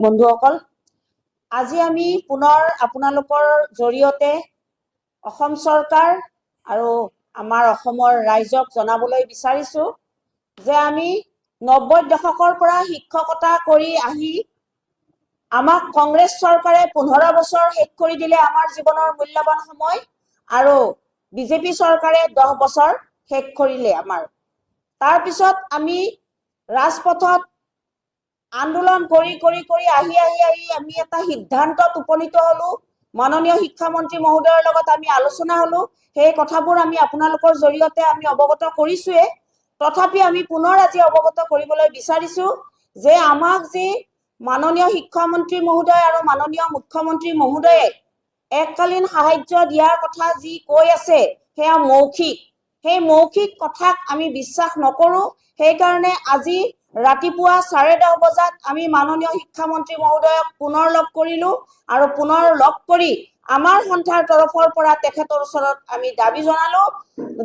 বন্ধুসকল, আজি আমি পুনৰ আপোনালোকৰ জৰিয়তে অসম চৰকাৰ আৰু আমাৰ অসমৰ ৰাইজক জনাবলৈ বিচাৰিছো যে আমি 90 দশকৰ পৰা শিক্ষকতা কৰি আহি আমাক কংগ্ৰেছ চৰকাৰে 15 বছৰ শেষ কৰি দিলে আমাৰ জীৱনৰ মূল্যৱান সময়, আৰু বিজেপি চৰকাৰে 10 বছৰ শেষ কৰিলে আমাৰ। তাৰ পিছত আমি ৰাজপথত আন্দোলন কৰি আহি আমি এটা সিদ্ধান্তত উপনীত হলো। মাননীয় শিক্ষামন্ত্ৰী মহোদয়ৰ লগত আমি আলোচনা হলো। সেই কথাবোৰ আমি আপোনালোকৰ জৰিয়তে আমি অৱগত কৰিছোৱে। তথাপি আমি পুনৰ আজি অৱগত কৰিবলৈ বিচাৰিছো যে আমাক যি মাননীয় শিক্ষামন্ত্ৰী মহোদয় আৰু মাননীয় মুখ্যমন্ত্ৰী মহোদয়ে এককালীন সাহায্য দিয়াৰ কথা যি কৈ আছে সেয়া মৌখিক। সেই মৌখিক কথাক আমি বিশ্বাস নকৰো। সেইকাৰণে আজি ৰাতিপুৱা 10:30 বজাত আমি মাননীয় শিক্ষামন্ত্ৰী মহোদয়ক পুনৰ লগ কৰিলো, আৰু পুনৰ লগ কৰি আমাৰ সন্থাৰ তৰফৰ পৰা তেখেতৰ ওচৰত আমি দাবী জনালো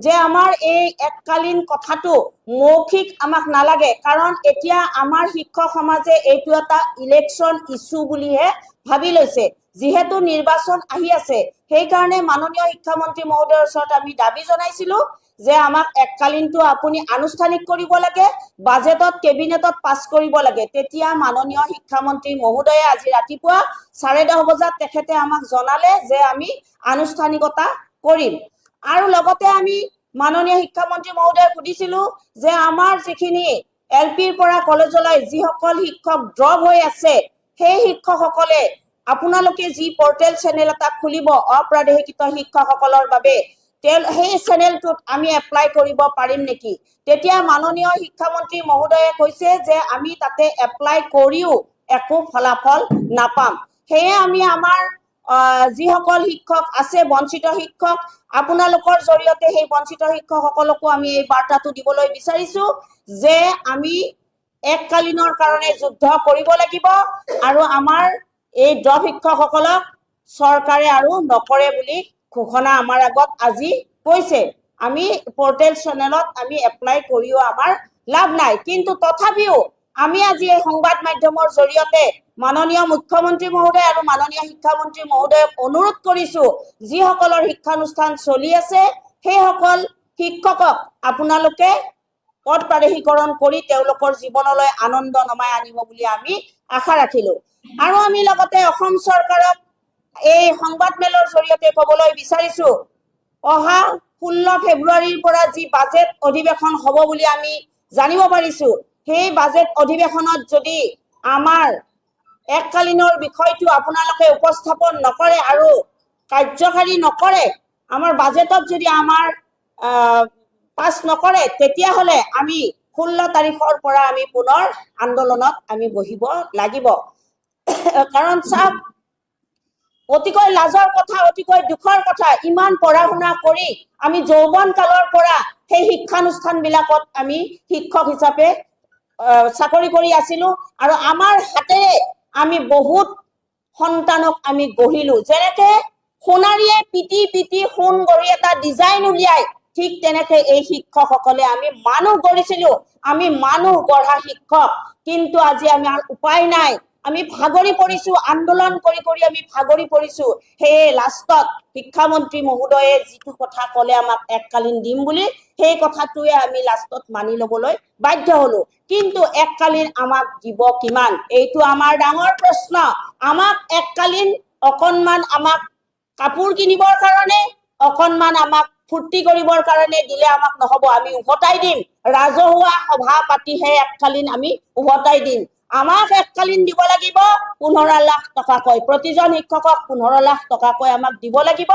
যে আমাৰ এই এককালীন কথাটো মৌখিক আমাক নালাগে, কাৰণ এতিয়া আমাৰ শিক্ষক সমাজে এইটো এটা ইলেকশ্যন ইস্যু বুলিহে ভাবি লৈছে। যিহেতু নিৰ্বাচন আহি আছে, সেইকাৰণে মাননীয় শিক্ষামন্ত্ৰী মহোদয়ৰ ওচৰত আমি দাবী জনাইছিলো যে আমাক এককালীনটো আপুনি আনুষ্ঠানিক কৰিব লাগে, বাজেটত কেবিনেটত পাছ কৰিব লাগে। তেতিয়া মাননীয় শিক্ষামন্ত্ৰী মহোদয়ে আজি ৰাতিপুৱা 10:30 বজাত তেখেতে আমাক জনালে যে আমি আনুষ্ঠানিকতা কৰিম। আৰু লগতে আমি মাননীয় শিক্ষামন্ত্ৰী মহোদয়ক সুধিছিলো যে আমাৰ যিখিনি এলপিৰ পৰা কলেজলৈ যিসকল শিক্ষক ড্ৰপ হৈ আছে, সেই শিক্ষকসকলে আপোনালোকে যি পৰ্টেল চেনেল এটা খুলিব অপ্ৰাদেশিকৃত শিক্ষকসকলৰ বাবে, সেই চেনেলটোত আমি এপ্লাই কৰিব পাৰিম নেকি? তেতিয়া মাননীয় শিক্ষামন্ত্ৰী মহোদয়ে কৈছে যে আমি তাতে এপ্লাই কৰিও একো ফলাফল নাপাম। সেয়ে আমি আমাৰ যিসকল শিক্ষক আছে বঞ্চিত শিক্ষক, আপোনালোকৰ জৰিয়তে সেই বঞ্চিত শিক্ষকসকলকো আমি এই বাৰ্তাটো দিবলৈ বিচাৰিছো যে আমি এককালীনৰ কাৰণে যুদ্ধ কৰিব লাগিব, আৰু আমাৰ এই ড্ৰপ শিক্ষকসকলক চৰকাৰে আৰু নকৰে বুলি ঘোষণা আমাৰ আগত আজি কৈছে। আমি পৰ্টেল চেনেলত আমি এপ্লাই কৰিও আমাৰ লাভ নাই। কিন্তু তথাপিও আমি আজি এই সংবাদ মাধ্যমৰ জৰিয়তে মাননীয় মুখ্যমন্ত্ৰী মহোদয় আৰু মাননীয় শিক্ষামন্ত্ৰী মহোদয়ক অনুৰোধ কৰিছো, যিসকলৰ শিক্ষানুষ্ঠান চলি আছে সেইসকল শিক্ষকক আপোনালোকে পদ প্ৰাদেশিকৰণ কৰি তেওঁলোকৰ জীৱনলৈ আনন্দ নমাই আনিব বুলি আমি আশা ৰাখিলো। আৰু আমি লগতে অসম চৰকাৰক এই সংবাদ মেলৰ জৰিয়তে ক'বলৈ বিচাৰিছো, অহা 16 ফেব্ৰুৱাৰীৰ পৰা যি বাজেট অধিৱেশন হ'ব বুলি আমি জানিব পাৰিছো, সেই বাজেট অধিৱেশনত যদি আমাৰ এককালীনৰ বিষয়টো আপোনালোকে উপস্থাপন নকৰে আৰু কাৰ্যকাৰী নকৰে, আমাৰ বাজেটত যদি আমাৰ পাছ নকৰে, তেতিয়াহ'লে আমি 16 তাৰিখৰ পৰা আমি পুনৰ আন্দোলনত আমি বহিব লাগিব। কাৰণ চাওক, অতিকৈ লাজৰ কথা, অতিকৈ দুখৰ কথা, ইমান পঢ়া শুনা কৰি আমি যৌৱন কালৰ পৰা সেই শিক্ষানুষ্ঠান বিলাকত আমি শিক্ষক হিচাপে চাকৰি কৰি আছিলো, আৰু আমাৰ হাতেৰে আমি বহুত সন্তানক আমি গঢ়িলো। যেনেকে সোণাৰীয়ে পিটি সোণ গঢ়ি এটা ডিজাইন উলিয়াই, ঠিক তেনেকে এই শিক্ষকসকলে আমি মানুহ গঢ়িছিলো, আমি মানুহ গঢ়া শিক্ষক। কিন্তু আজি আমাৰ উপায় নাই, আমি ভাগৰি পৰিছো, আন্দোলন কৰি আমি ভাগৰি পৰিছো। সেয়ে লাষ্টত শিক্ষামন্ত্ৰী মহোদয়ে যিটো কথা ক'লে আমাক এককালীন দিম বুলি, সেই কথাটোৱে আমি লাষ্টত মানি ল'বলৈ বাধ্য হলো। কিন্তু এককালীন আমাক দিব কিমান, এইটো আমাৰ ডাঙৰ প্ৰশ্ন। আমাক এককালীন অকণমান আমাক কাপোৰ কিনিবৰ কাৰণে, অকণমান আমাক ফূৰ্তি কৰিবৰ কাৰণে দিলে আমাক নহব, আমি উভতাই দিম। ৰাজহুৱা সভা পাতিহে এককালীন আমি উভতাই দিম। আমাক এককালীন দিব লাগিব 15 লাখ টকাকৈ, প্ৰতিজন শিক্ষকক 15 লাখ টকাকৈ আমাক দিব লাগিব।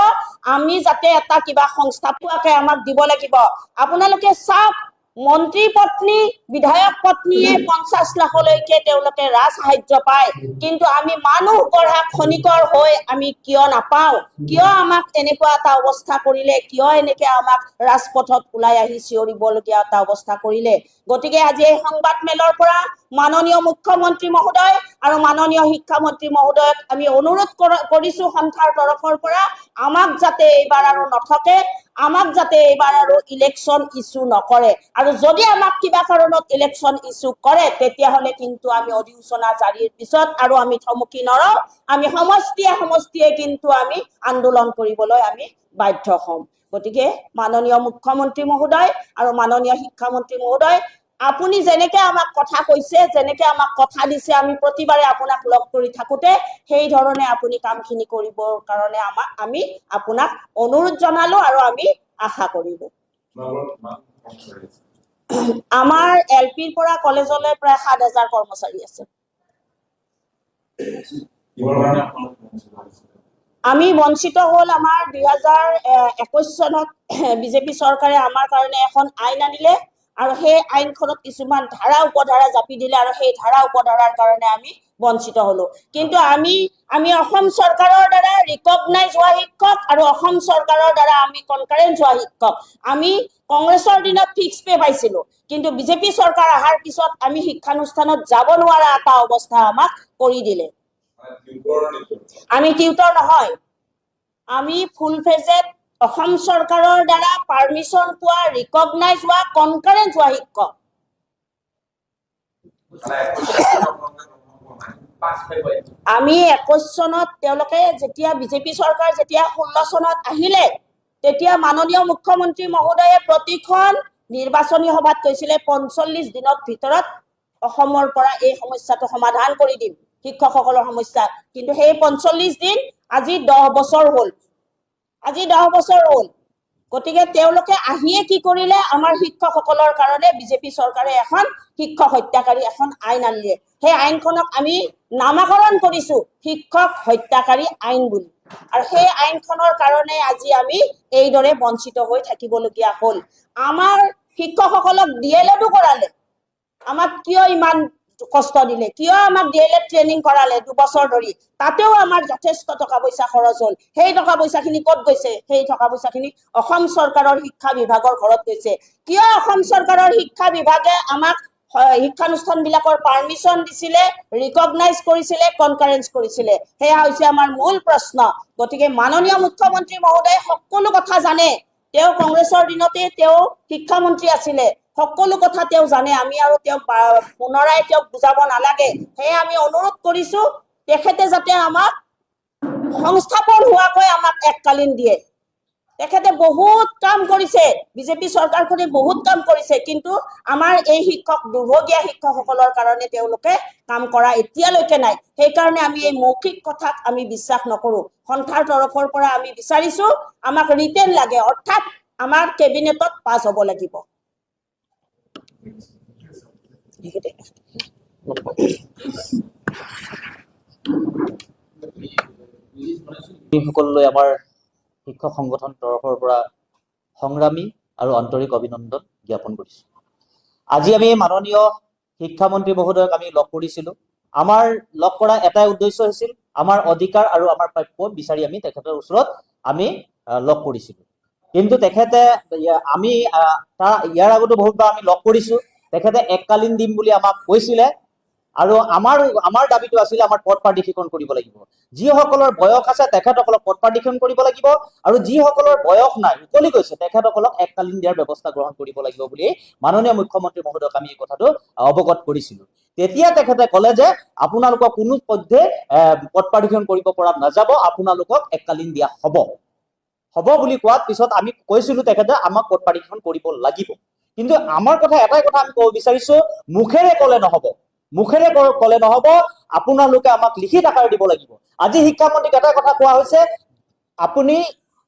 আমি যাতে এটা কিবা সংস্থা পোৱাকে আমাক দিব লাগিব। আপোনালোকে চাওক, মন্ত্ৰী পত্নী, বিধায়ক পত্নীয়ে 50 লাখলৈকে তেওঁলোকে ৰাজ সাহায্য পায়, কিন্তু আমি মানুহ গঢ়া খনিকৰ হৈ আমি কিয় নাপাওঁ? কিয় আমাক এনেকুৱা এটা অৱস্থা কৰিলে? কিয় এনেকে আমাক ৰাজপথত ওলাই আহি চিঞৰিবলগীয়া এটা অৱস্থা কৰিলে? গতিকে আজি এই সংবাদ মেলৰ পৰা মাননীয় মুখ্যমন্ত্ৰী মহোদয় আৰু মাননীয় শিক্ষামন্ত্ৰী মহোদয়ক আমি অনুৰোধ কৰিছো সন্থাৰ তৰফৰ পৰা আমাক যাতে এইবাৰ আৰু নঠকে, আমাক যাতে এইবাৰ আৰু ইলেকশ্যন ইছ্যু নকৰে, আৰু যদি আমাক কিবা কাৰণত ইলেকশ্যন ইছ্যু কৰে তেতিয়াহ'লে কিন্তু আমি অধিসূচনা জাৰিৰ পিছত আৰু আমি থমকি নৰওঁ, আমি সমষ্টিয়ে কিন্তু আমি আন্দোলন কৰিবলৈ আমি বাধ্য হ'ম। গতিকে মাননীয় মুখ্যমন্ত্ৰী মহোদয় আৰু মাননীয় শিক্ষামন্ত্ৰী মহোদয়, আপুনি যেনেকে আমাক কথা কৈছে, যেনেকে আমাক কথা দিছে, আমি প্ৰতিবাৰে আপোনাক লগ কৰি থাকোতে সেই ধৰণে আপুনি কামখিনি কৰিবৰ কাৰণে আমি আপোনাক অনুৰোধ জনালো আৰু আমি আশা কৰিলো। আমাৰ LPৰ পৰা কলেজলৈ প্ৰায় ৭,০০০ কৰ্মচাৰী আছে। আমি বঞ্চিত হল আমাৰ 2021 চনত বিজেপি চৰকাৰে আমাৰ কাৰণে এখন আইন আনিলে আৰু সেই আইনখনত কিছুমান ধাৰা উপধাৰা জাপি দিলে আৰু সেই ধাৰা উপধাৰাৰ কাৰণে আমি বঞ্চিত হলো। কিন্তু আমি অসম চৰকাৰৰ দ্বাৰা ৰিকগনাইজ হোৱা শিক্ষক আৰু অসম চৰকাৰৰ দ্বাৰা আমি কনকাৰেন্স হোৱা শিক্ষক। আমি কংগ্ৰেছৰ দিনত ফিক্স পে পাইছিলো, কিন্তু বিজেপি চৰকাৰ অহাৰ পিছত আমি শিক্ষানুষ্ঠানত যাব নোৱাৰা এটা অৱস্থা আমাক কৰি দিলে। আমি টিউটৰ নহয়, আমি ফুল ফেজেড অসম চৰকাৰৰ দ্বাৰা পাৰমিশন পোৱা, ৰিকগনাইজ হোৱা, কনকাৰেন্স হোৱা শিক্ষক। আমি 21 চনত তেওঁলোকে যেতিয়া বিজেপি চৰকাৰ যেতিয়া 16 চনত আহিলে তেতিয়া মাননীয় মুখ্যমন্ত্ৰী মহোদয়ে প্ৰতিখন নিৰ্বাচনী সভাত কৈছিলে 45 দিনৰ ভিতৰত অসমৰ পৰা এই সমস্যাটো সমাধান কৰি দিম, শিক্ষকসকলৰ সমস্যা। কিন্তু সেই 45 দিন আজি 10 বছৰ হ'ল, গতিকে তেওঁলোকে আহিয়ে কি কৰিলে, আমাৰ শিক্ষকসকলৰ কাৰণে বিজেপি চৰকাৰে এখন শিক্ষক হত্যাকাৰী এখন আইন আনিলে। সেই আইনখনক আমি নামাকৰণ কৰিছো শিক্ষক হত্যাকাৰী আইন বুলি, আৰু সেই আইনখনৰ কাৰণে আজি আমি এইদৰে বঞ্চিত হৈ থাকিবলগীয়া হ'ল। আমাৰ শিক্ষকসকলক DLED কৰালে, আমাক কিয় ইমান কষ্ট দিলে, কিয় আমাক DLED ট্ৰেইনিং কৰালে 2 বছৰ ধৰি, তাতেও আমাৰ যথেষ্ট টকা পইচা খৰচ হ'ল। সেই টকা পইচাখিনি ক'ত গৈছে? সেই টকা পইচাখিনি অসম চৰকাৰৰ শিক্ষা বিভাগৰ ঘৰত গৈছে। কিয় অসম চৰকাৰৰ শিক্ষা বিভাগে আমাক শিক্ষানুষ্ঠানবিলাকৰ পাৰমিশন দিছিলে, ৰিকগনাইজ কৰিছিলে, কনকাৰেন্স কৰিছিলে? সেয়া হৈছে আমাৰ মূল প্ৰশ্ন। গতিকে মাননীয় মুখ্যমন্ত্ৰী মহোদয়ে সকলো কথা জানে, তেওঁ কংগ্ৰেছৰ দিনতে তেওঁ শিক্ষামন্ত্ৰী আছিলে, সকলো কথা তেওঁ জানে। আমি আৰু তেওঁক পুনৰাই তেওঁক বুজাব নালাগে। সেয়ে আমি অনুৰোধ কৰিছো তেখেতে যাতে আমাক সংস্থাপন হোৱাকৈ আমাক এককালীন দিয়ে। তেখেতে বহুত কাম কৰিছে, বিজেপি চৰকাৰখনে বহুত কাম কৰিছে, কিন্তু আমাৰ এই দুৰ্ভগীয়া শিক্ষকসকলৰ কাৰণে তেওঁলোকে কাম কৰা এতিয়ালৈকে নাই। সেইকাৰণে আমি এই মৌখিক কথাক আমি বিশ্বাস নকৰো। সন্থাৰ তৰফৰ পৰা আমি বিচাৰিছো আমাক ৰিটেন লাগে, অৰ্থাৎ আমাৰ কেবিনেটত পাছ হ'ব লাগিব। সকললৈ আমাৰ শিক্ষক সংগঠন তৰফৰ পৰা সংগ্ৰামী আৰু আন্তৰিক অভিনন্দন জ্ঞাপন কৰিছো। আজি আমি মাননীয় শিক্ষামন্ত্ৰী মহোদয়ক আমি লগ কৰিছিলো। আমাৰ লগ কৰা এটাই উদ্দেশ্য হৈছিল আমাৰ অধিকাৰ আৰু আমাৰ প্ৰাপ্য বিচাৰি আমি তেখেতৰ ওচৰত আমি লগ কৰিছিলো। কিন্তু তেখেতে আমি ইয়াৰ আগতো বহুতবাৰ আমি লগ কৰিছো, তেখেতে এককালীন দিম বুলি আমাক কৈছিলে। আৰু আমাৰ দাবীটো আছিল আমাৰ পদ প্ৰাধিকৰণ কৰিব লাগিব। যিসকলৰ বয়স আছে তেখেতসকলক পদ প্ৰাধিকৰণ কৰিব লাগিব, আৰু যিসকলৰ বয়স নাই উকলি গৈছে তেখেতসকলক এককালীন দিয়াৰ ব্যৱস্থা গ্ৰহণ কৰিব লাগিব বুলি মাননীয় মুখ্যমন্ত্ৰী মহোদয়ক আমি এই কথাটো অৱগত কৰিছিলো। তেতিয়া তেখেতে ক'লে যে আপোনালোকক কোনো পধ্যে পদ প্ৰাধিকৰণ কৰিব পৰা নাযাব, আপোনালোকক এককালীন দিয়া হ'ব বুলি কোৱাৰ পিছত আমি কৈছিলো তেখেতে আমাক পদ প্ৰাধিকৰণ কৰিব লাগিব। কিন্তু আমাৰ কথা এটাই কথা আমি ক'ব বিচাৰিছো, মুখেৰে ক'লে নহ'ব, আপোনালোকে আমাক লিখিত আকাৰে দিব লাগিব। আজি শিক্ষামন্ত্ৰীক এটা কথা কোৱা হৈছে, আপুনি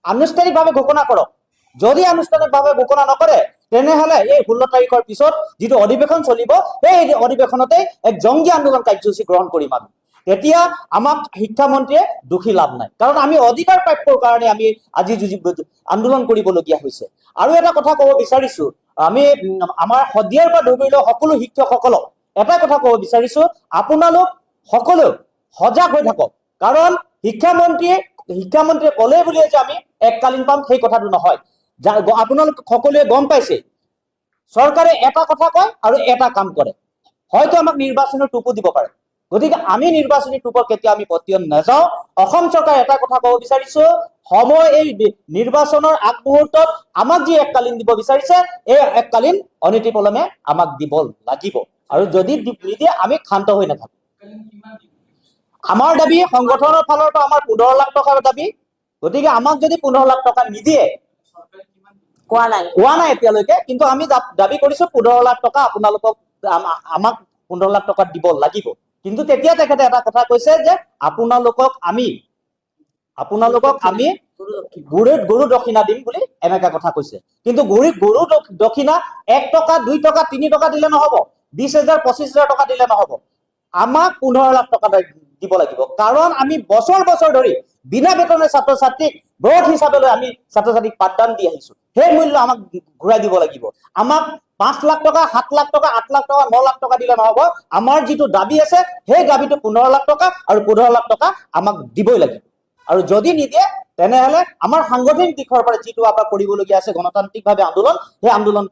আনুষ্ঠানিকভাৱে ঘোষণা কৰক। যদি আনুষ্ঠানিকভাৱে ঘোষণা নকৰে তেনেহলে এই 16 তাৰিখৰ পিছত যিটো অধিৱেশন চলিব, সেই অধিৱেশনতে এক জংগী আন্দোলন কাৰ্যসূচী গ্ৰহণ কৰিম আমি। তেতিয়া আমাক শিক্ষামন্ত্ৰীয়ে দুখী লাভ নাই, কাৰণ আমি অধিকাৰ প্ৰাপ্যৰ কাৰণে আমি আজি আন্দোলন কৰিবলগীয়া হৈছে। আৰু এটা কথা ক'ব বিচাৰিছো, আমি আমাৰ শদিয়াৰ পৰা ধুবুৰীলৈ সকলো শিক্ষকসকলক এটা কথা ক'ব বিচাৰিছো, আপোনালোক সকলো সজাগ হৈ থাকক। কাৰণ শিক্ষামন্ত্ৰীয়ে ক'লে বুলিয়ে যে আমি এককালীন পাম সেই কথাটো নহয়। আপোনালোক সকলোৱে গম পাইছে চৰকাৰে এটা কথা কয় আৰু এটা কাম কৰে। হয়তো আমাক নিৰ্বাচনী টুপো দিব পাৰে। গতিকে আমি নিৰ্বাচনী টুপৰ কেতিয়া আমি পতিয়ন নাযাওঁ। অসম চৰকাৰে এটা কথা ক'ব বিচাৰিছো, সময় এই নিৰ্বাচনৰ আগমুহূৰ্তত আমাক যি এককালীন দিব বিচাৰিছে, এই এককালীন অনীতিপলমে আমাক দিব লাগিব, আৰু যদি নিদিয়ে আমি ক্ষান্ত হৈ নাথাকো। আমাৰ দাবী সংগঠনৰ ফালৰ পৰা আমাৰ 15 লাখ টকাৰ দাবী। গতিকে আমাক যদি 15 লাখ টকা নিদিয়ে, কোৱা নাই এতিয়ালৈকে, কিন্তু আমি দাবী কৰিছো 15 লাখ টকা আপোনালোকক আমাক 15 লাখ টকা দিব লাগিব। কিন্তু তেতিয়া তেখেতে এটা কথা কৈছে যে আপোনালোকক আমি গৰু দক্ষিণা দিম বুলি এনেকা কথা কৈছে। কিন্তু গৰু দক্ষিণা 1 টকা 2 টকা 3 টকা দিলে নহব, 20,000 25,000 টকা দিলে নহব, আমাক 15 লাখ টকা দিব লাগিব। কাৰণ আমি বছৰ বছৰ ধৰি বিনা বেতনে ছাত্ৰ ছাত্ৰীক ব্ৰত হিচাপে লৈ আমি ছাত্ৰ ছাত্ৰীক পাঠদান দি আহিছো। সেই মূল্য আমাক ঘূৰাই দিব লাগিব। আমাক 5 লাখ টকা 7 লাখ টকা 8 লাখ টকা 9 লাখ টকা দিলে নহব। আমাৰ যিটো দাবী আছে সেই দাবীটো 15 লাখ টকা, আৰু 15 লাখ টকা আমাক দিবই লাগিব। আৰু যদি নিদিয়ে তেনেহলে আমাৰ সাংগঠনিক দিশৰ পৰা যিটো আমাৰ কৰিবলগীয়া আছে গণতান্ত্ৰিকভাৱে আন্দোলন, সেই আন্দোলন